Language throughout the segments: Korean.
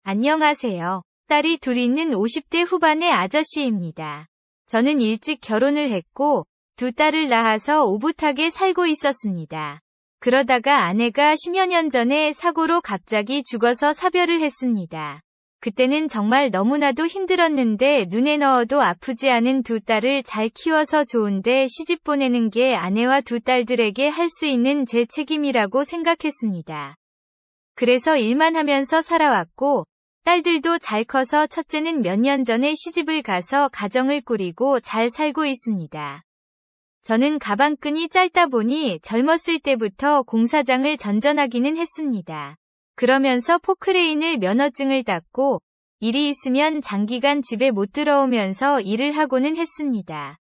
안녕하세요. 딸이 둘 있는 50대 후반의 아저씨입니다. 저는 일찍 결혼을 했고 두 딸을 낳아서 오붓하게 살고 있었습니다. 그러다가 아내가 10여 년 전에 사고로 갑자기 죽어서 사별을 했습니다. 그때는 정말 너무나도 힘들었는데 눈에 넣어도 아프지 않은 두 딸을 잘 키워서 좋은데 시집 보내는 게 아내와 두 딸들에게 할 수 있는 제 책임이라고 생각했습니다. 그래서 일만 하면서 살아왔고 딸들도 잘 커서 첫째는 몇 년 전에 시집을 가서 가정을 꾸리고 잘 살고 있습니다. 저는 가방끈이 짧다 보니 젊었을 때부터 공사장을 전전하기는 했습니다. 그러면서 포크레인을 면허증을 땄고 일이 있으면 장기간 집에 못 들어오면서 일을 하고는 했습니다.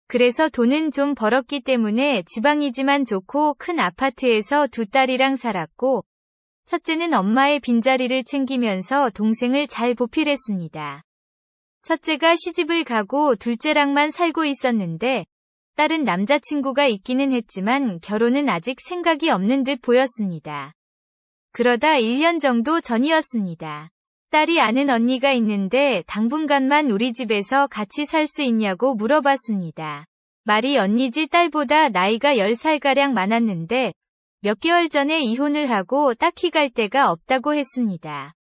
그래서 돈은 좀 벌었기 때문에 지방이지만 좋고 큰 아파트에서 두 딸이랑 살았고 첫째는 엄마의 빈자리를 챙기면서 동생을 잘 보필했습니다. 첫째가 시집을 가고 둘째랑만 살고 있었는데 딸은 남자친구가 있기는 했지만 결혼은 아직 생각이 없는 듯 보였습니다. 그러다 1년 정도 전이었습니다. 딸이 아는 언니가 있는데 당분간만 우리 집에서 같이 살 수 있냐고 물어봤습니다. 말이 언니지 딸보다 나이가 10살가량 많았는데 몇 개월 전에 이혼을 하고 딱히 갈 데가 없다고 했습니다.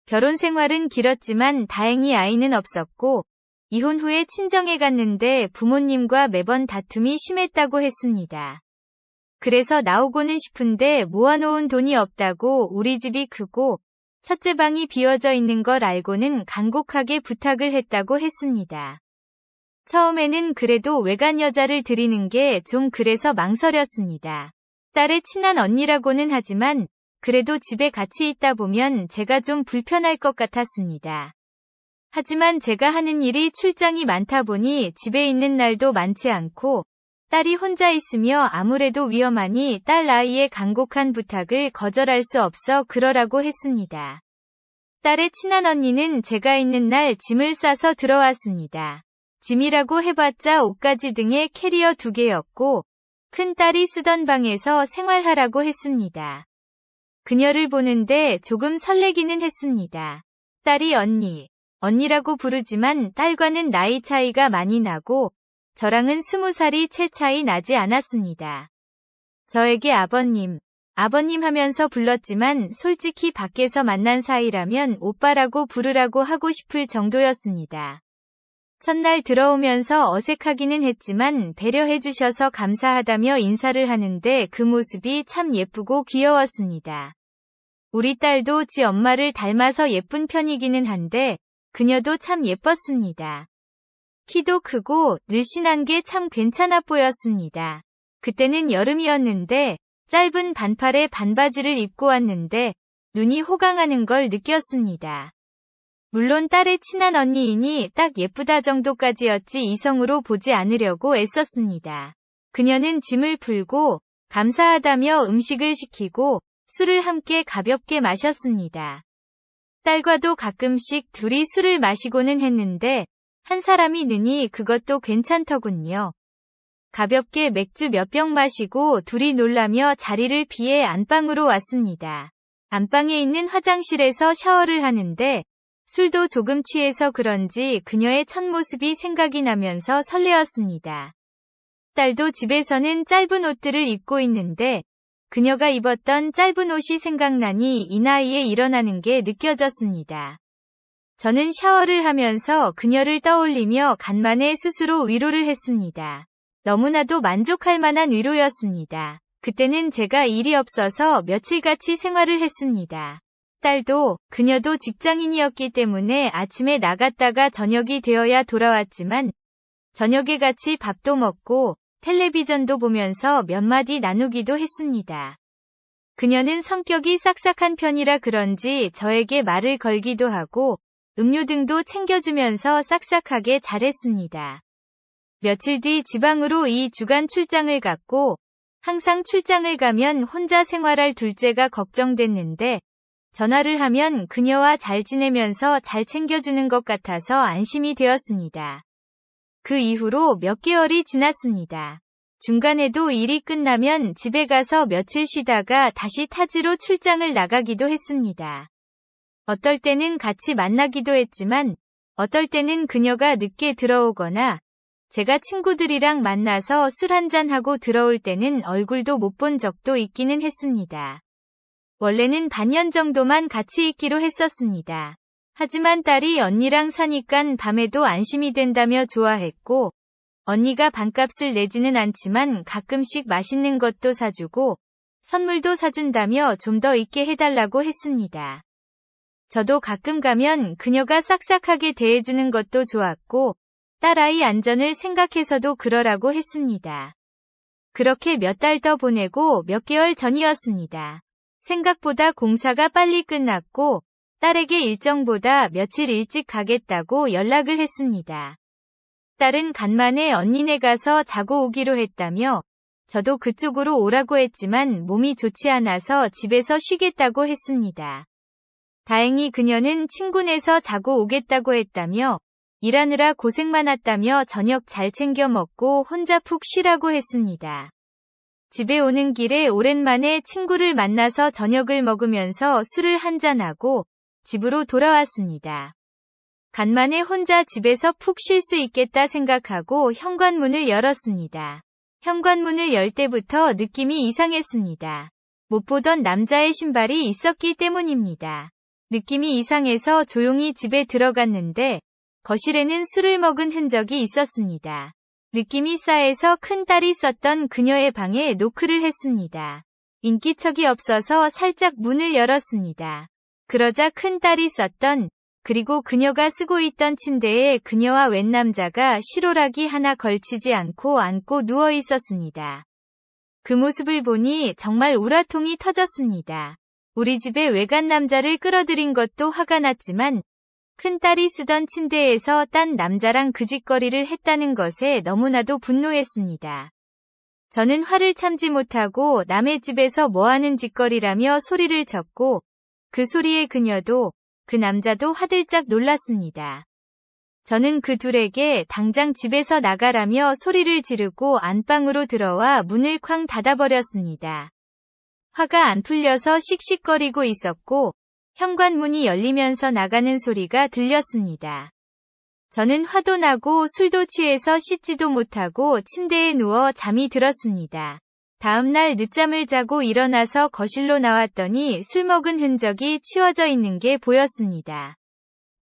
결혼 생활은 길었지만 다행히 아이는 없었고 이혼 후에 친정에 갔는데 부모님과 매번 다툼이 심했다고 했습니다. 그래서 나오고는 싶은데 모아놓은 돈이 없다고 우리 집이 크고 첫째 방이 비어져 있는 걸 알고는 간곡하게 부탁을 했다고 했습니다. 처음에는 그래도 외간 여자를 들이는 게 좀 그래서 망설였습니다. 딸의 친한 언니라고는 하지만 그래도 집에 같이 있다 보면 제가 좀 불편할 것 같았습니다. 하지만 제가 하는 일이 출장이 많다 보니 집에 있는 날도 많지 않고 딸이 혼자 있으며 아무래도 위험하니 딸 아이의 간곡한 부탁을 거절할 수 없어 그러라고 했습니다. 딸의 친한 언니는 제가 있는 날 짐을 싸서 들어왔습니다. 짐이라고 해봤자 옷가지 등의 캐리어 2개였고 큰 딸이 쓰던 방에서 생활하라고 했습니다. 그녀를 보는데 조금 설레기는 했습니다. 딸이 언니라고 부르지만 딸과는 나이 차이가 많이 나고 저랑은 20살이 채 차이 나지 않았습니다. 저에게 아버님 하면서 불렀지만 솔직히 밖에서 만난 사이라면 오빠라고 부르라고 하고 싶을 정도였습니다. 첫날 들어오면서 어색하기는 했지만 배려해주셔서 감사하다며 인사를 하는데 그 모습이 참 예쁘고 귀여웠습니다. 우리 딸도 지 엄마를 닮아서 예쁜 편이기는 한데 그녀도 참 예뻤습니다. 키도 크고 늘씬한 게 참 괜찮아 보였습니다. 그때는 여름이었는데 짧은 반팔에 반바지를 입고 왔는데 눈이 호강하는 걸 느꼈습니다. 물론 딸의 친한 언니이니 딱 예쁘다 정도까지였지 이성으로 보지 않으려고 애썼습니다. 그녀는 짐을 풀고 감사하다며 음식을 시키고 술을 함께 가볍게 마셨습니다. 딸과도 가끔씩 둘이 술을 마시고는 했는데 한 사람이 느니 그것도 괜찮더군요. 가볍게 맥주 몇 병 마시고 둘이 놀라며 자리를 피해 안방으로 왔습니다. 안방에 있는 화장실에서 샤워를 하는데 술도 조금 취해서 그런지 그녀의 첫모습이 생각이 나면서 설레었습니다. 딸도 집에서는 짧은 옷들을 입고 있는데 그녀가 입었던 짧은 옷이 생각나니 이 나이에 일어나는 게 느껴졌습니다. 저는 샤워를 하면서 그녀를 떠올리며 간만에 스스로 위로를 했습니다. 너무나도 만족할 만한 위로였습니다. 그때는 제가 일이 없어서 며칠 같이 생활을 했습니다. 딸도 그녀도 직장인이었기 때문에 아침에 나갔다가 저녁이 되어야 돌아왔지만 저녁에 같이 밥도 먹고 텔레비전도 보면서 몇 마디 나누기도 했습니다. 그녀는 성격이 싹싹한 편이라 그런지 저에게 말을 걸기도 하고 음료 등도 챙겨주면서 싹싹하게 잘했습니다. 며칠 뒤 지방으로 2주간 출장을 갔고 항상 출장을 가면 혼자 생활할 둘째가 걱정됐는데 전화를 하면 그녀와 잘 지내면서 잘 챙겨주는 것 같아서 안심이 되었습니다. 그 이후로 몇 개월이 지났습니다. 중간에도 일이 끝나면 집에 가서 며칠 쉬다가 다시 타지로 출장을 나가기도 했습니다. 어떨 때는 같이 만나기도 했지만 어떨 때는 그녀가 늦게 들어오거나 제가 친구들이랑 만나서 술 한잔하고 들어올 때는 얼굴도 못 본 적도 있기는 했습니다. 원래는 반년 정도만 같이 있기로 했었습니다. 하지만 딸이 언니랑 사니깐 밤에도 안심이 된다며 좋아했고 언니가 반값을 내지는 않지만 가끔씩 맛있는 것도 사주고 선물도 사준다며 좀 더 있게 해달라고 했습니다. 저도 가끔 가면 그녀가 싹싹하게 대해주는 것도 좋았고 딸아이 안전을 생각해서도 그러라고 했습니다. 그렇게 몇 달 더 보내고 몇 개월 전이었습니다. 생각보다 공사가 빨리 끝났고 딸에게 일정보다 며칠 일찍 가겠다고 연락을 했습니다. 딸은 간만에 언니네 가서 자고 오기로 했다며 저도 그쪽으로 오라고 했지만 몸이 좋지 않아서 집에서 쉬겠다고 했습니다. 다행히 그녀는 친구네서 자고 오겠다고 했다며 일하느라 고생 많았다며 저녁 잘 챙겨 먹고 혼자 푹 쉬라고 했습니다. 집에 오는 길에 오랜만에 친구를 만나서 저녁을 먹으면서 술을 한잔하고 집으로 돌아왔습니다. 간만에 혼자 집에서 푹 쉴 수 있겠다 생각하고 현관문을 열었습니다. 현관문을 열 때부터 느낌이 이상했습니다. 못 보던 남자의 신발이 있었기 때문입니다. 느낌이 이상해서 조용히 집에 들어갔는데 거실에는 술을 먹은 흔적이 있었습니다. 느낌이 싸해서 큰딸이 썼던 그녀의 방에 노크를 했습니다. 인기척이 없어서 살짝 문을 열었습니다. 그러자 큰딸이 썼던 그리고 그녀가 쓰고 있던 침대에 그녀와 웬 남자가 실오라기 하나 걸치지 않고 앉고 누워 있었습니다. 그 모습을 보니 정말 우라통이 터졌습니다. 우리 집에 외간 남자를 끌어들인 것도 화가 났지만 큰딸이 쓰던 침대에서 딴 남자랑 그 짓거리를 했다는 것에 너무나도 분노했습니다. 저는 화를 참지 못하고 남의 집에서 뭐하는 짓거리라며 소리를 쳤고 그 소리에 그녀도 그 남자도 화들짝 놀랐습니다. 저는 그 둘에게 당장 집에서 나가라며 소리를 지르고 안방으로 들어와 문을 쾅 닫아버렸습니다. 화가 안 풀려서 씩씩거리고 있었고 현관문이 열리면서 나가는 소리가 들렸습니다. 저는 화도 나고 술도 취해서 씻지도 못하고 침대에 누워 잠이 들었습니다. 다음날 늦잠을 자고 일어나서 거실로 나왔더니 술 먹은 흔적이 치워져 있는 게 보였습니다.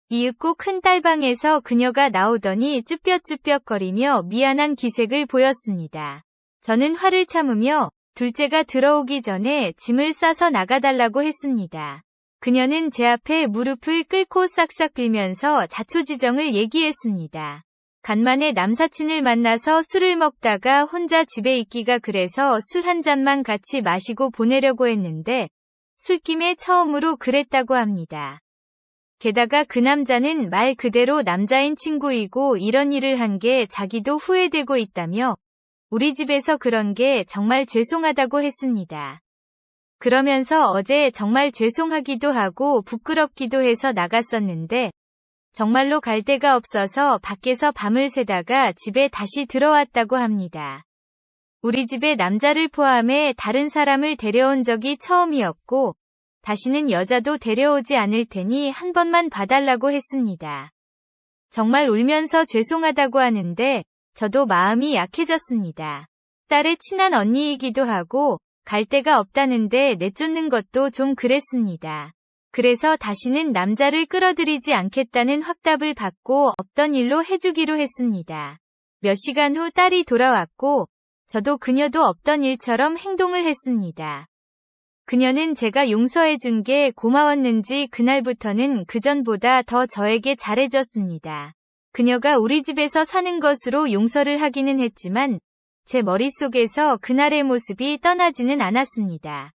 이윽고 큰딸 방에서 그녀가 나오더니 쭈뼛쭈뼛거리며 미안한 기색을 보였습니다. 저는 화를 참으며 둘째가 들어오기 전에 짐을 싸서 나가달라고 했습니다. 그녀는 제 앞에 무릎을 꿇고 싹싹 빌면서 자초지정을 얘기했습니다. 간만에 남사친을 만나서 술을 먹다가 혼자 집에 있기가 그래서 술 한 잔만 같이 마시고 보내려고 했는데 술김에 처음으로 그랬다고 합니다. 게다가 그 남자는 말 그대로 남자인 친구이고 이런 일을 한 게 자기도 후회되고 있다며 우리 집에서 그런 게 정말 죄송하다고 했습니다. 그러면서 어제 정말 죄송하기도 하고 부끄럽기도 해서 나갔었는데 정말로 갈 데가 없어서 밖에서 밤을 새다가 집에 다시 들어왔다고 합니다. 우리 집에 남자를 포함해 다른 사람을 데려온 적이 처음이었고 다시는 여자도 데려오지 않을 테니 한 번만 봐달라고 했습니다. 정말 울면서 죄송하다고 하는데 저도 마음이 약해졌습니다. 딸의 친한 언니이기도 하고 갈 데가 없다는데 내쫓는 것도 좀 그랬습니다. 그래서 다시는 남자를 끌어들이지 않겠다는 확답을 받고 없던 일로 해주기로 했습니다. 몇 시간 후 딸이 돌아왔고 저도 그녀도 없던 일처럼 행동을 했습니다. 그녀는 제가 용서해준 게 고마웠는지 그날부터는 그전보다 더 저에게 잘해줬습니다. 그녀가 우리 집에서 사는 것으로 용서를 하기는 했지만 제 머릿속에서 그날의 모습이 떠나지는 않았습니다.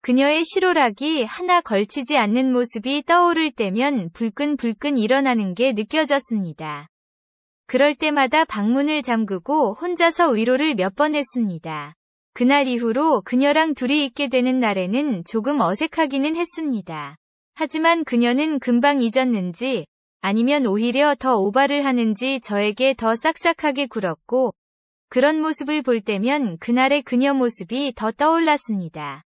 그녀의 실오라기 하나 걸치지 않는 모습이 떠오를 때면 불끈불끈 일어나는 게 느껴졌습니다. 그럴 때마다 방문을 잠그고 혼자서 위로를 몇 번 했습니다. 그날 이후로 그녀랑 둘이 있게 되는 날에는 조금 어색하기는 했습니다. 하지만 그녀는 금방 잊었는지 아니면 오히려 더 오바를 하는지 저에게 더 싹싹하게 굴었고 그런 모습을 볼 때면 그날의 그녀 모습이 더 떠올랐습니다.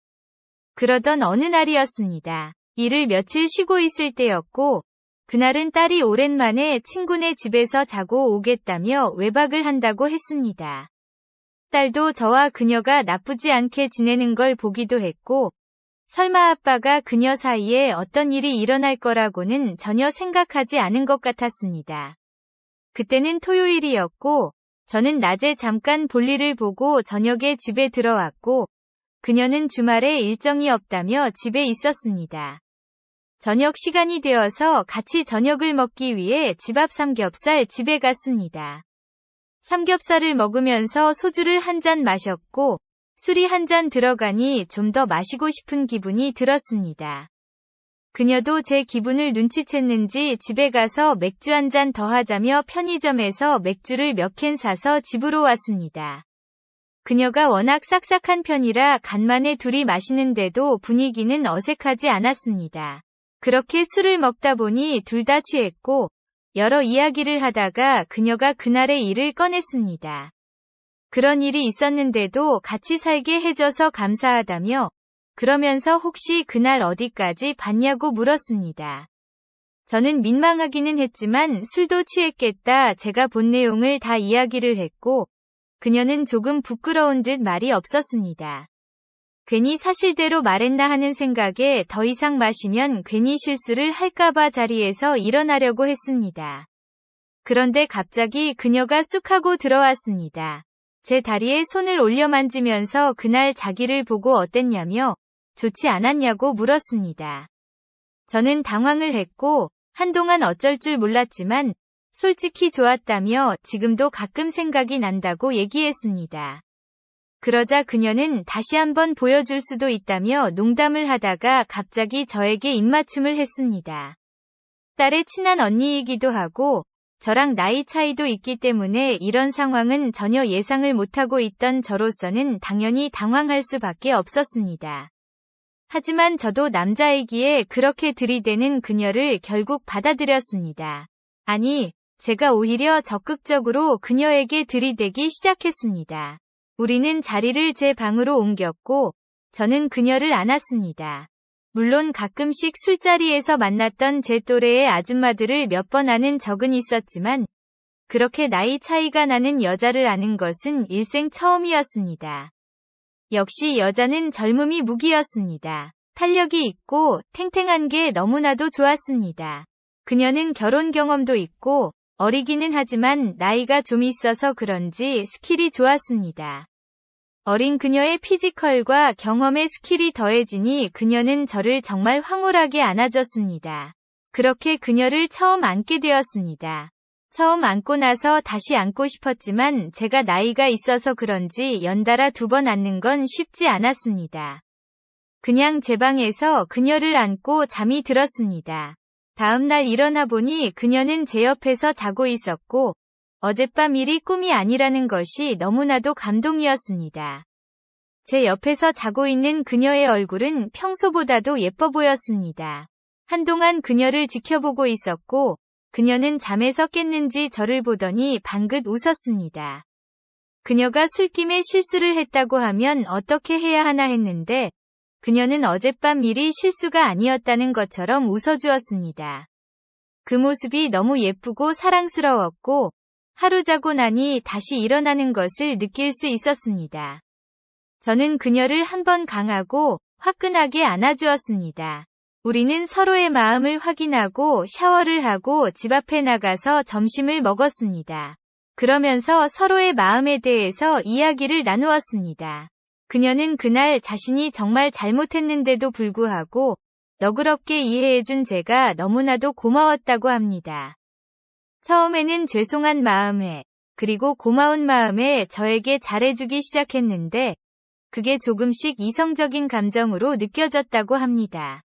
그러던 어느 날이었습니다. 일을 며칠 쉬고 있을 때였고, 그날은 딸이 오랜만에 친구네 집에서 자고 오겠다며 외박을 한다고 했습니다. 딸도 저와 그녀가 나쁘지 않게 지내는 걸 보기도 했고, 설마 아빠가 그녀 사이에 어떤 일이 일어날 거라고는 전혀 생각하지 않은 것 같았습니다. 그때는 토요일이었고, 저는 낮에 잠깐 볼일을 보고 저녁에 집에 들어왔고, 그녀는 주말에 일정이 없다며 집에 있었습니다. 저녁 시간이 되어서 같이 저녁을 먹기 위해 집 앞 삼겹살 집에 갔습니다. 삼겹살을 먹으면서 소주를 한 잔 마셨고, 술이 한 잔 들어가니 좀 더 마시고 싶은 기분이 들었습니다. 그녀도 제 기분을 눈치챘는지 집에 가서 맥주 한 잔 더 하자며 편의점에서 맥주를 몇 캔 사서 집으로 왔습니다. 그녀가 워낙 싹싹한 편이라 간만에 둘이 마시는데도 분위기는 어색하지 않았습니다. 그렇게 술을 먹다 보니 둘 다 취했고, 여러 이야기를 하다가 그녀가 그날의 일을 꺼냈습니다. 그런 일이 있었는데도 같이 살게 해줘서 감사하다며, 그러면서 혹시 그날 어디까지 봤냐고 물었습니다. 저는 민망하기는 했지만 술도 취했겠다 제가 본 내용을 다 이야기를 했고, 그녀는 조금 부끄러운 듯 말이 없었습니다. 괜히 사실대로 말했나 하는 생각에 더 이상 마시면 괜히 실수를 할까봐 자리에서 일어나려고 했습니다. 그런데 갑자기 그녀가 쑥 하고 들어왔습니다. 제 다리에 손을 올려 만지면서 그날 자기를 보고 어땠냐며 좋지 않았냐고 물었습니다. 저는 당황을 했고 한동안 어쩔 줄 몰랐지만 솔직히 좋았다며 지금도 가끔 생각이 난다고 얘기했습니다. 그러자 그녀는 다시 한번 보여줄 수도 있다며 농담을 하다가 갑자기 저에게 입맞춤을 했습니다. 딸의 친한 언니이기도 하고 저랑 나이 차이도 있기 때문에 이런 상황은 전혀 예상을 못하고 있던 저로서는 당연히 당황할 수밖에 없었습니다. 하지만 저도 남자이기에 그렇게 들이대는 그녀를 결국 받아들였습니다. 아니, 제가 오히려 적극적으로 그녀에게 들이대기 시작했습니다. 우리는 자리를 제 방으로 옮겼고, 저는 그녀를 안았습니다. 물론 가끔씩 술자리에서 만났던 제 또래의 아줌마들을 몇 번 아는 적은 있었지만, 그렇게 나이 차이가 나는 여자를 아는 것은 일생 처음이었습니다. 역시 여자는 젊음이 무기였습니다. 탄력이 있고 탱탱한 게 너무나도 좋았습니다. 그녀는 결혼 경험도 있고, 어리기는 하지만 나이가 좀 있어서 그런지 스킬이 좋았습니다. 어린 그녀의 피지컬과 경험의 스킬이 더해지니 그녀는 저를 정말 황홀하게 안아줬습니다. 그렇게 그녀를 처음 안게 되었습니다. 처음 안고 나서 다시 안고 싶었지만 제가 나이가 있어서 그런지 연달아 2번 안는 건 쉽지 않았습니다. 그냥 제 방에서 그녀를 안고 잠이 들었습니다. 다음날 일어나 보니 그녀는 제 옆에서 자고 있었고, 어젯밤 일이 꿈이 아니라는 것이 너무나도 감동이었습니다. 제 옆에서 자고 있는 그녀의 얼굴은 평소보다도 예뻐 보였습니다. 한동안 그녀를 지켜보고 있었고, 그녀는 잠에서 깼는지 저를 보더니 방긋 웃었습니다. 그녀가 술김에 실수를 했다고 하면 어떻게 해야 하나 했는데, 그녀는 어젯밤 일이 실수가 아니었다는 것처럼 웃어주었습니다. 그 모습이 너무 예쁘고 사랑스러웠고, 하루 자고 나니 다시 일어나는 것을 느낄 수 있었습니다. 저는 그녀를 한번 강하고 화끈하게 안아주었습니다. 우리는 서로의 마음을 확인하고 샤워를 하고 집 앞에 나가서 점심을 먹었습니다. 그러면서 서로의 마음에 대해서 이야기를 나누었습니다. 그녀는 그날 자신이 정말 잘못했는데도 불구하고 너그럽게 이해해준 제가 너무나도 고마웠다고 합니다. 처음에는 죄송한 마음에, 그리고 고마운 마음에 저에게 잘해주기 시작했는데, 그게 조금씩 이성적인 감정으로 느껴졌다고 합니다.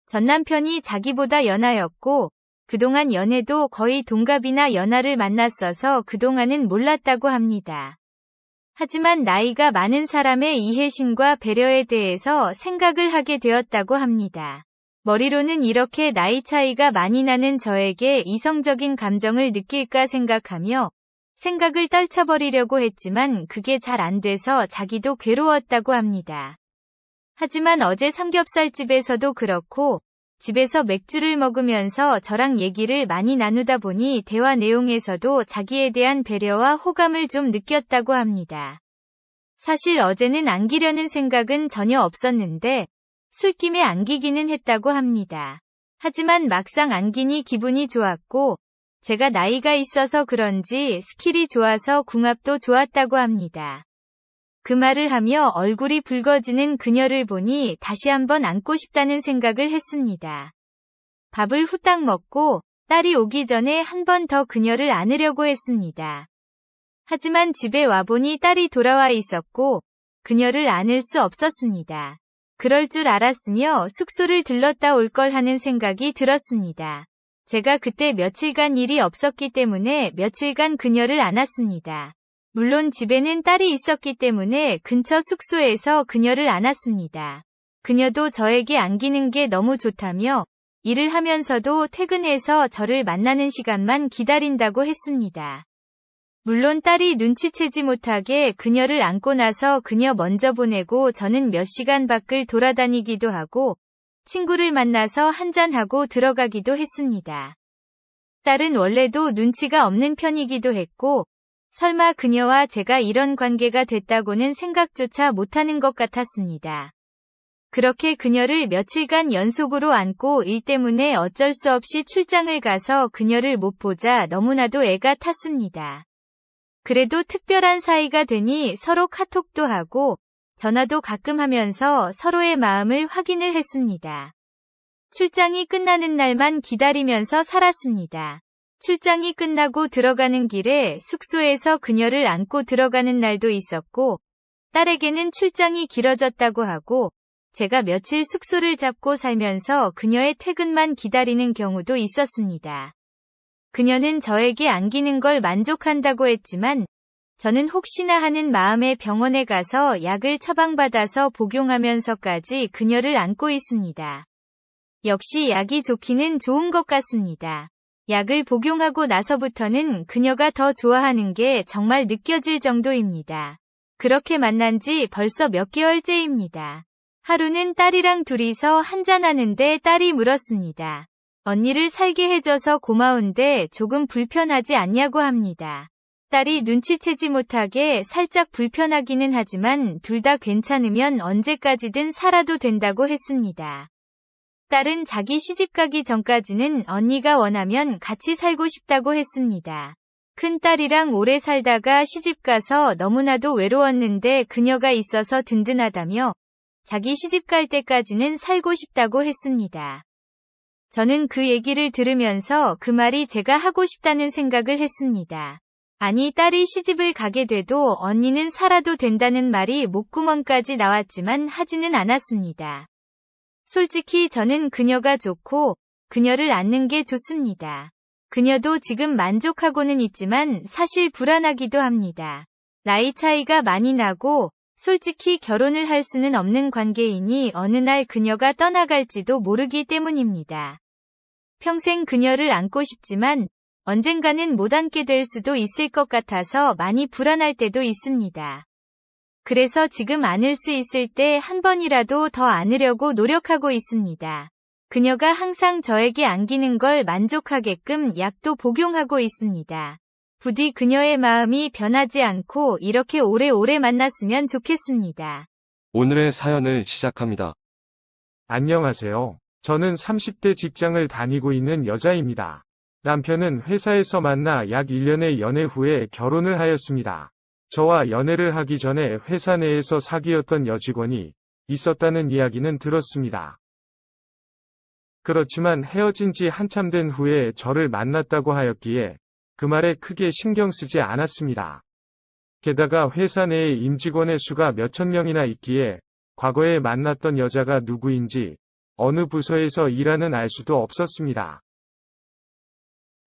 전 남편이 자기보다 연하였고, 그동안 연애도 거의 동갑이나 연하를 만났어서 그동안은 몰랐다고 합니다. 하지만 나이가 많은 사람의 이해심과 배려에 대해서 생각을 하게 되었다고 합니다. 머리로는 이렇게 나이 차이가 많이 나는 저에게 이성적인 감정을 느낄까 생각하며 생각을 떨쳐버리려고 했지만 그게 잘 안 돼서 자기도 괴로웠다고 합니다. 하지만 어제 삼겹살집에서도 그렇고 집에서 맥주를 먹으면서 저랑 얘기를 많이 나누다 보니 대화 내용에서도 자기에 대한 배려와 호감을 좀 느꼈다고 합니다. 사실 어제는 안기려는 생각은 전혀 없었는데 술김에 안기기는 했다고 합니다. 하지만 막상 안기니 기분이 좋았고 제가 나이가 있어서 그런지 스킬이 좋아서 궁합도 좋았다고 합니다. 그 말을 하며 얼굴이 붉어지는 그녀를 보니 다시 한번 안고 싶다는 생각을 했습니다. 밥을 후딱 먹고 딸이 오기 전에 한 번 더 그녀를 안으려고 했습니다. 하지만 집에 와보니 딸이 돌아와 있었고 그녀를 안을 수 없었습니다. 그럴 줄 알았으며 숙소를 들렀다 올 걸 하는 생각이 들었습니다. 제가 그때 며칠간 일이 없었기 때문에 며칠간 그녀를 안았습니다. 물론 집에는 딸이 있었기 때문에 근처 숙소에서 그녀를 안았습니다. 그녀도 저에게 안기는 게 너무 좋다며 일을 하면서도 퇴근해서 저를 만나는 시간만 기다린다고 했습니다. 물론 딸이 눈치채지 못하게 그녀를 안고 나서 그녀 먼저 보내고 저는 몇 시간 밖을 돌아다니기도 하고 친구를 만나서 한잔하고 들어가기도 했습니다. 딸은 원래도 눈치가 없는 편이기도 했고 설마 그녀와 제가 이런 관계가 됐다고는 생각조차 못하는 것 같았습니다. 그렇게 그녀를 며칠간 연속으로 안고 일 때문에 어쩔 수 없이 출장을 가서 그녀를 못 보자 너무나도 애가 탔습니다. 그래도 특별한 사이가 되니 서로 카톡도 하고 전화도 가끔 하면서 서로의 마음을 확인을 했습니다. 출장이 끝나는 날만 기다리면서 살았습니다. 출장이 끝나고 들어가는 길에 숙소에서 그녀를 안고 들어가는 날도 있었고 딸에게는 출장이 길어졌다고 하고 제가 며칠 숙소를 잡고 살면서 그녀의 퇴근만 기다리는 경우도 있었습니다. 그녀는 저에게 안기는 걸 만족한다고 했지만 저는 혹시나 하는 마음에 병원에 가서 약을 처방받아서 복용하면서까지 그녀를 안고 있습니다. 역시 약이 좋기는 좋은 것 같습니다. 약을 복용하고 나서부터는 그녀가 더 좋아하는 게 정말 느껴질 정도입니다. 그렇게 만난 지 벌써 몇 개월째입니다. 하루는 딸이랑 둘이서 한잔하는데 딸이 물었습니다. 언니를 살게 해줘서 고마운데 조금 불편하지 않냐고 합니다. 딸이 눈치채지 못하게 살짝 불편하기는 하지만 둘 다 괜찮으면 언제까지든 살아도 된다고 했습니다. 딸은 자기 시집가기 전까지는 언니가 원하면 같이 살고 싶다고 했습니다. 큰딸이랑 오래 살다가 시집가서 너무나도 외로웠는데 그녀가 있어서 든든하다며 자기 시집갈 때까지는 살고 싶다고 했습니다. 저는 그 얘기를 들으면서 그 말이 제가 하고 싶다는 생각을 했습니다. 아니 딸이 시집을 가게 돼도 언니는 살아도 된다는 말이 목구멍까지 나왔지만 하지는 않았습니다. 솔직히 저는 그녀가 좋고 그녀를 안는 게 좋습니다. 그녀도 지금 만족하고는 있지만 사실 불안하기도 합니다. 나이 차이가 많이 나고 솔직히 결혼을 할 수는 없는 관계이니 어느 날 그녀가 떠나갈지도 모르기 때문입니다. 평생 그녀를 안고 싶지만 언젠가는 못 안게 될 수도 있을 것 같아서 많이 불안할 때도 있습니다. 그래서 지금 안을 수 있을 때 한 번이라도 더 안으려고 노력하고 있습니다. 그녀가 항상 저에게 안기는 걸 만족하게끔 약도 복용하고 있습니다. 부디 그녀의 마음이 변하지 않고 이렇게 오래오래 만났으면 좋겠습니다. 오늘의 사연을 시작합니다. 안녕하세요. 저는 30대 직장을 다니고 있는 여자입니다. 남편은 회사에서 만나 약 1년의 연애 후에 결혼을 하였습니다. 저와 연애를 하기 전에 회사 내에서 사귀었던 여직원이 있었다는 이야기는 들었습니다. 그렇지만 헤어진 지 한참 된 후에 저를 만났다고 하였기에 그 말에 크게 신경 쓰지 않았습니다. 게다가 회사 내에 임직원의 수가 몇천 명이나 있기에 과거에 만났던 여자가 누구인지 어느 부서에서 일하는 알 수도 없었습니다.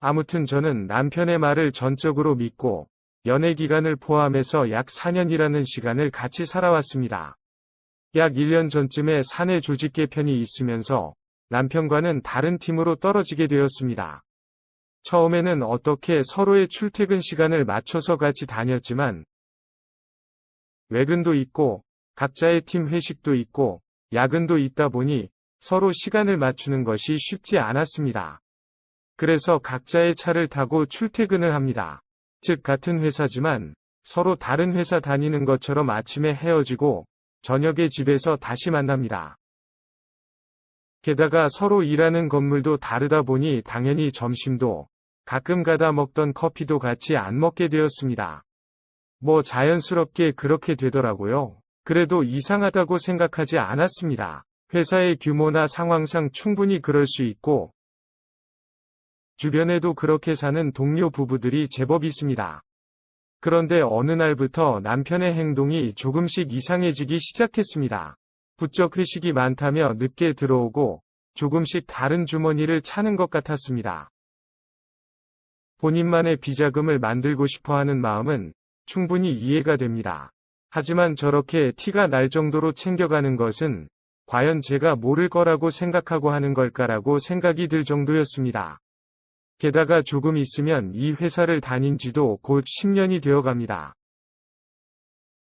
아무튼 저는 남편의 말을 전적으로 믿고 연애 기간을 포함해서 약 4년이라는 시간을 같이 살아왔습니다. 약 1년 전쯤에 사내 조직 개편이 있으면서 남편과는 다른 팀으로 떨어지게 되었습니다. 처음에는 어떻게 서로의 출퇴근 시간을 맞춰서 같이 다녔지만 외근도 있고 각자의 팀 회식도 있고 야근도 있다 보니 서로 시간을 맞추는 것이 쉽지 않았습니다. 그래서 각자의 차를 타고 출퇴근을 합니다. 즉 같은 회사지만 서로 다른 회사 다니는 것처럼 아침에 헤어지고 저녁에 집에서 다시 만납니다. 게다가 서로 일하는 건물도 다르다 보니 당연히 점심도 가끔 가다 먹던 커피도 같이 안 먹게 되었습니다. 뭐 자연스럽게 그렇게 되더라고요. 그래도 이상하다고 생각하지 않았습니다. 회사의 규모나 상황상 충분히 그럴 수 있고 주변에도 그렇게 사는 동료 부부들이 제법 있습니다. 그런데 어느 날부터 남편의 행동이 조금씩 이상해지기 시작했습니다. 부쩍 회식이 많다며 늦게 들어오고 조금씩 다른 주머니를 차는 것 같았습니다. 본인만의 비자금을 만들고 싶어 하는 마음은 충분히 이해가 됩니다. 하지만 저렇게 티가 날 정도로 챙겨가는 것은 과연 제가 모를 거라고 생각하고 하는 걸까라고 생각이 들 정도였습니다. 게다가 조금 있으면 이 회사를 다닌 지도 곧 10년이 되어 갑니다.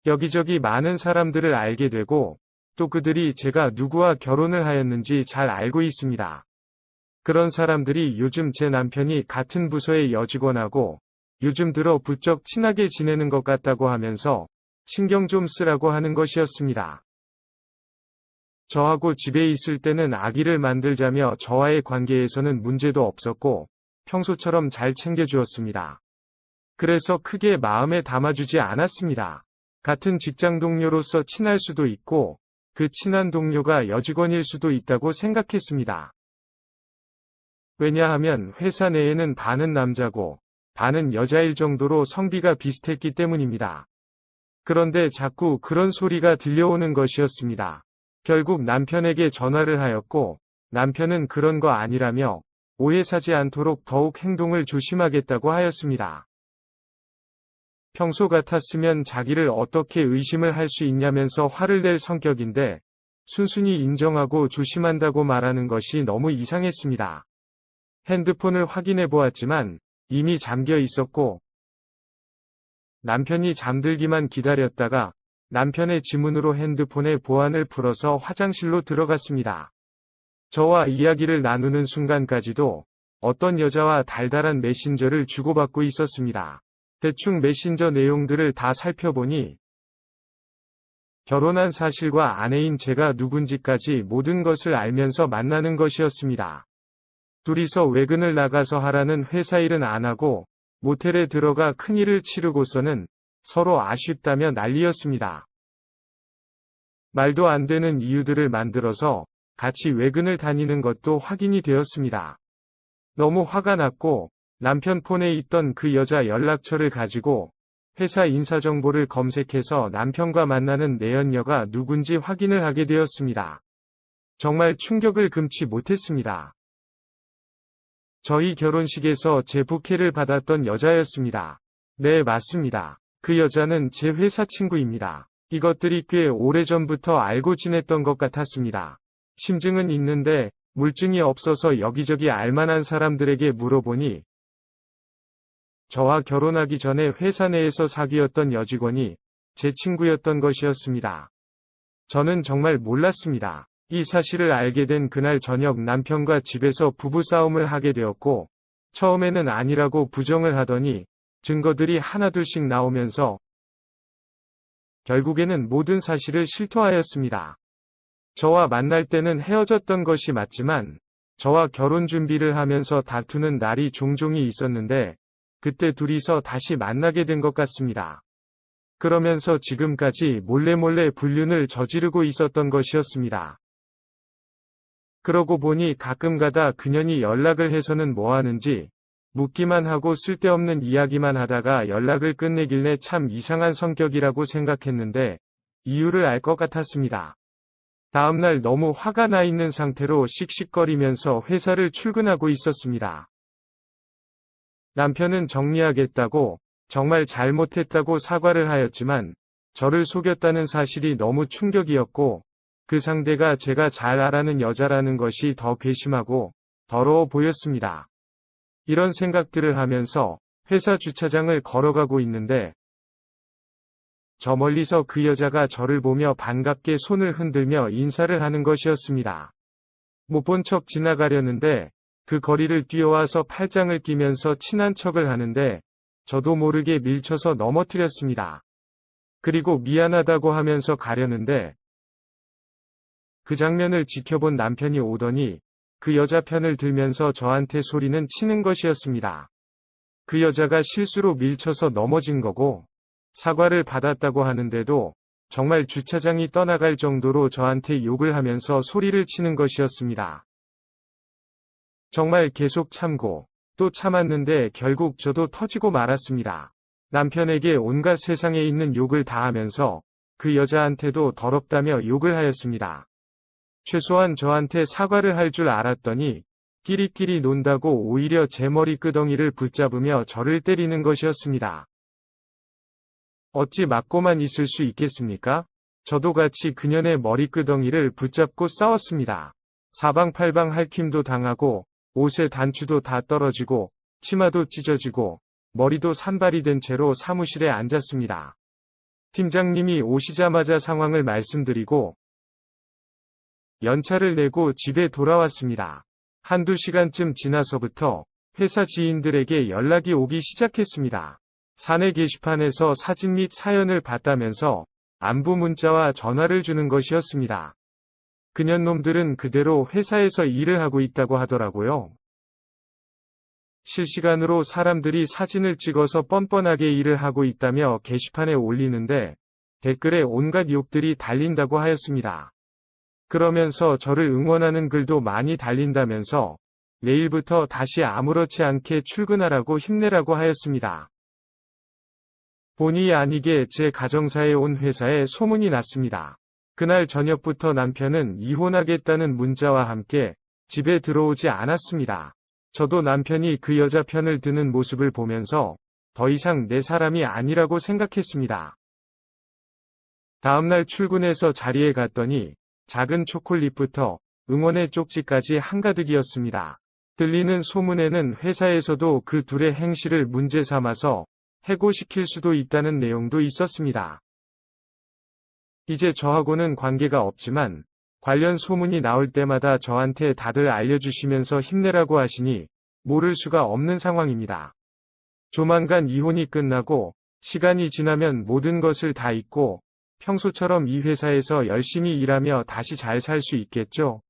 여기저기 많은 사람들을 알게 되고 또 그들이 제가 누구와 결혼을 하였는지 잘 알고 있습니다. 그런 사람들이 요즘 제 남편이 같은 부서의 여직원하고 요즘 들어 부쩍 친하게 지내는 것 같다고 하면서 신경 좀 쓰라고 하는 것이었습니다. 저하고 집에 있을 때는 아기를 만들자며 저와의 관계에서는 문제도 없었고 평소처럼 잘 챙겨주었습니다. 그래서 크게 마음에 담아주지 않았습니다. 같은 직장 동료로서 친할 수도 있고 그 친한 동료가 여직원일 수도 있다고 생각했습니다. 왜냐하면 회사 내에는 반은 남자고 반은 여자일 정도로 성비가 비슷했기 때문입니다. 그런데 자꾸 그런 소리가 들려오는 것이었습니다. 결국 남편에게 전화를 하였고 남편은 그런 거 아니라며 오해 사지 않도록 더욱 행동을 조심하겠다고 하였습니다. 평소 같았으면 자기를 어떻게 의심을 할 수 있냐면서 화를 낼 성격인데 순순히 인정하고 조심한다고 말하는 것이 너무 이상했습니다. 핸드폰을 확인해 보았지만 이미 잠겨 있었고 남편이 잠들기만 기다렸다가 남편의 지문으로 핸드폰의 보안을 풀어서 화장실로 들어갔습니다. 저와 이야기를 나누는 순간까지도 어떤 여자와 달달한 메신저를 주고받고 있었습니다. 대충 메신저 내용들을 다 살펴보니 결혼한 사실과 아내인 제가 누군지까지 모든 것을 알면서 만나는 것이었습니다. 둘이서 외근을 나가서 하라는 회사 일은 안 하고 모텔에 들어가 큰일을 치르고서는 서로 아쉽다며 난리였습니다. 말도 안 되는 이유들을 만들어서 같이 외근을 다니는 것도 확인이 되었습니다. 너무 화가 났고 남편 폰에 있던 그 여자 연락처를 가지고 회사 인사정보를 검색해서 남편과 만나는 내연녀가 누군지 확인을 하게 되었습니다. 정말 충격을 금치 못했습니다. 저희 결혼식에서 제 부케를 받았던 여자였습니다. 네, 맞습니다. 그 여자는 제 회사 친구입니다. 이것들이 꽤 오래전부터 알고 지냈던 것 같았습니다. 심증은 있는데 물증이 없어서 여기저기 알만한 사람들에게 물어보니 저와 결혼하기 전에 회사 내에서 사귀었던 여직원이 제 친구였던 것이었습니다. 저는 정말 몰랐습니다. 이 사실을 알게 된 그날 저녁 남편과 집에서 부부싸움을 하게 되었고 처음에는 아니라고 부정을 하더니 증거들이 하나둘씩 나오면서 결국에는 모든 사실을 실토하였습니다. 저와 만날 때는 헤어졌던 것이 맞지만 저와 결혼 준비를 하면서 다투는 날이 종종이 있었는데 그때 둘이서 다시 만나게 된 것 같습니다. 그러면서 지금까지 몰래 불륜을 저지르고 있었던 것이었습니다. 그러고 보니 가끔가다 그년이 연락을 해서는 뭐 하는지 묻기만 하고 쓸데없는 이야기만 하다가 연락을 끝내길래 참 이상한 성격이라고 생각했는데 이유를 알 것 같았습니다. 다음날 너무 화가 나 있는 상태로 씩씩거리면서 회사를 출근하고 있었습니다. 남편은 정리하겠다고 정말 잘못했다고 사과를 하였지만 저를 속였다는 사실이 너무 충격이었고 그 상대가 제가 잘 알아는 여자라는 것이 더 괘씸하고 더러워 보였습니다. 이런 생각들을 하면서 회사 주차장을 걸어가고 있는데 저 멀리서 그 여자가 저를 보며 반갑게 손을 흔들며 인사를 하는 것이었습니다. 못 본 척 지나가려는데 그 거리를 뛰어와서 팔짱을 끼면서 친한 척을 하는데 저도 모르게 밀쳐서 넘어뜨렸습니다. 그리고 미안하다고 하면서 가려는데 그 장면을 지켜본 남편이 오더니 그 여자 편을 들면서 저한테 소리는 치는 것이었습니다. 그 여자가 실수로 밀쳐서 넘어진 거고 사과를 받았다고 하는데도 정말 주차장이 떠나갈 정도로 저한테 욕을 하면서 소리를 치는 것이었습니다. 정말 계속 참고 또 참았는데 결국 저도 터지고 말았습니다. 남편에게 온갖 세상에 있는 욕을 다 하면서 그 여자한테도 더럽다며 욕을 하였습니다. 최소한 저한테 사과를 할 줄 알았더니 끼리끼리 논다고 오히려 제 머리끄덩이를 붙잡으며 저를 때리는 것이었습니다. 어찌 맞고만 있을 수 있겠습니까? 저도 같이 그년의 머리끄덩이를 붙잡고 싸웠습니다. 사방팔방 핥힘도 당하고 옷의 단추도 다 떨어지고 치마도 찢어지고 머리도 산발이 된 채로 사무실에 앉았습니다. 팀장님이 오시자마자 상황을 말씀드리고 연차를 내고 집에 돌아왔습니다. 한두 시간쯤 지나서부터 회사 지인들에게 연락이 오기 시작했습니다. 사내 게시판에서 사진 및 사연을 봤다면서 안부 문자와 전화를 주는 것이었습니다. 그년 놈들은 그대로 회사에서 일을 하고 있다고 하더라고요. 실시간으로 사람들이 사진을 찍어서 뻔뻔하게 일을 하고 있다며 게시판에 올리는데 댓글에 온갖 욕들이 달린다고 하였습니다. 그러면서 저를 응원하는 글도 많이 달린다면서 내일부터 다시 아무렇지 않게 출근하라고 힘내라고 하였습니다. 본의 아니게 제 가정사에 온 회사에 소문이 났습니다. 그날 저녁부터 남편은 이혼하겠다는 문자와 함께 집에 들어오지 않았습니다. 저도 남편이 그 여자 편을 드는 모습을 보면서 더 이상 내 사람이 아니라고 생각했습니다. 다음날 출근해서 자리에 갔더니 작은 초콜릿부터 응원의 쪽지까지 한가득이었습니다. 들리는 소문에는 회사에서도 그 둘의 행실을 문제 삼아서 해고시킬 수도 있다는 내용도 있었습니다. 이제 저하고는 관계가 없지만 관련 소문이 나올 때마다 저한테 다들 알려주시면서 힘내라고 하시니 모를 수가 없는 상황입니다. 조만간 이혼이 끝나고 시간이 지나면 모든 것을 다 잊고 평소처럼 이 회사에서 열심히 일하며 다시 잘 살 수 있겠죠?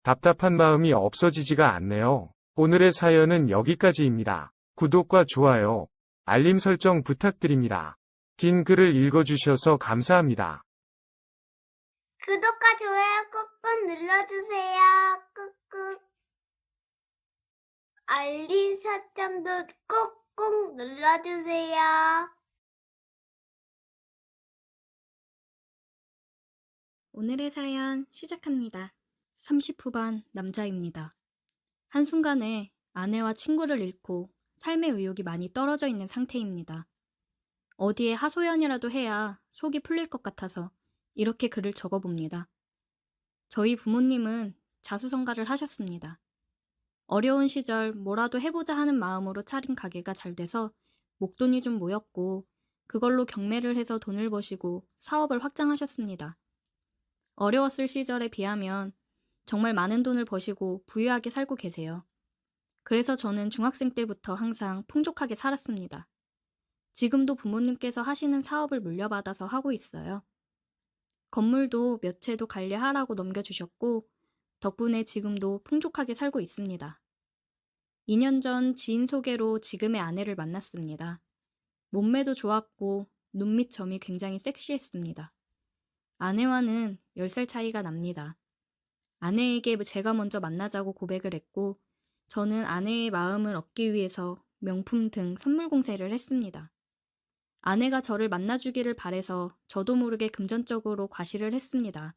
답답한 마음이 없어지지가 않네요. 오늘의 사연은 여기까지입니다. 구독과 좋아요, 알림 설정 부탁드립니다. 긴 글을 읽어주셔서 감사합니다. 구독과 좋아요 꾹꾹 눌러주세요. 꾹꾹. 알림 설정도 꾹꾹 눌러주세요. 오늘의 사연 시작합니다. 30 후반 남자입니다. 한순간에 아내와 친구를 잃고 삶의 의욕이 많이 떨어져 있는 상태입니다. 어디에 하소연이라도 해야 속이 풀릴 것 같아서 이렇게 글을 적어봅니다. 저희 부모님은 자수성가를 하셨습니다. 어려운 시절 뭐라도 해보자 하는 마음으로 차린 가게가 잘 돼서 목돈이 좀 모였고 그걸로 경매를 해서 돈을 버시고 사업을 확장하셨습니다. 어려웠을 시절에 비하면 정말 많은 돈을 버시고 부유하게 살고 계세요. 그래서 저는 중학생 때부터 항상 풍족하게 살았습니다. 지금도 부모님께서 하시는 사업을 물려받아서 하고 있어요. 건물도 몇 채도 관리하라고 넘겨주셨고 덕분에 지금도 풍족하게 살고 있습니다. 2년 전 지인 소개로 지금의 아내를 만났습니다. 몸매도 좋았고 눈 밑 점이 굉장히 섹시했습니다. 아내와는 10살 차이가 납니다. 아내에게 제가 먼저 만나자고 고백을 했고 저는 아내의 마음을 얻기 위해서 명품 등 선물 공세를 했습니다. 아내가 저를 만나주기를 바래서 저도 모르게 금전적으로 과시를 했습니다.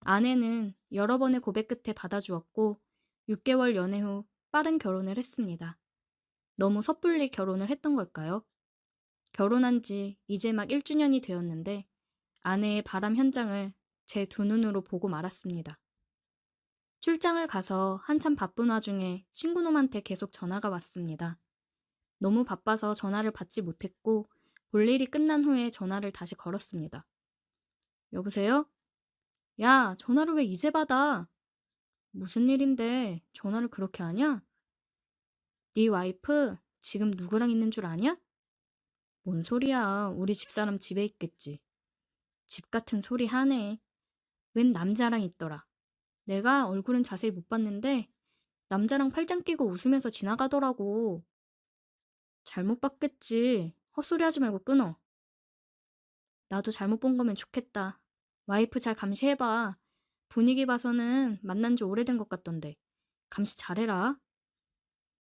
아내는 여러 번의 고백 끝에 받아주었고 6개월 연애 후 빠른 결혼을 했습니다. 너무 섣불리 결혼을 했던 걸까요? 결혼한 지 이제 막 1주년이 되었는데 아내의 바람 현장을 제 두 눈으로 보고 말았습니다. 출장을 가서 한참 바쁜 와중에 친구놈한테 계속 전화가 왔습니다. 너무 바빠서 전화를 받지 못했고 볼 일이 끝난 후에 전화를 다시 걸었습니다. 여보세요? 야, 전화를 왜 이제 받아? 무슨 일인데 전화를 그렇게 하냐? 네 와이프 지금 누구랑 있는 줄 아냐? 뭔 소리야. 우리 집사람 집에 있겠지. 집 같은 소리 하네. 웬 남자랑 있더라. 내가 얼굴은 자세히 못 봤는데 남자랑 팔짱 끼고 웃으면서 지나가더라고. 잘못 봤겠지. 헛소리 하지 말고 끊어. 나도 잘못 본 거면 좋겠다. 와이프 잘 감시해봐. 분위기 봐서는 만난 지 오래된 것 같던데. 감시 잘해라.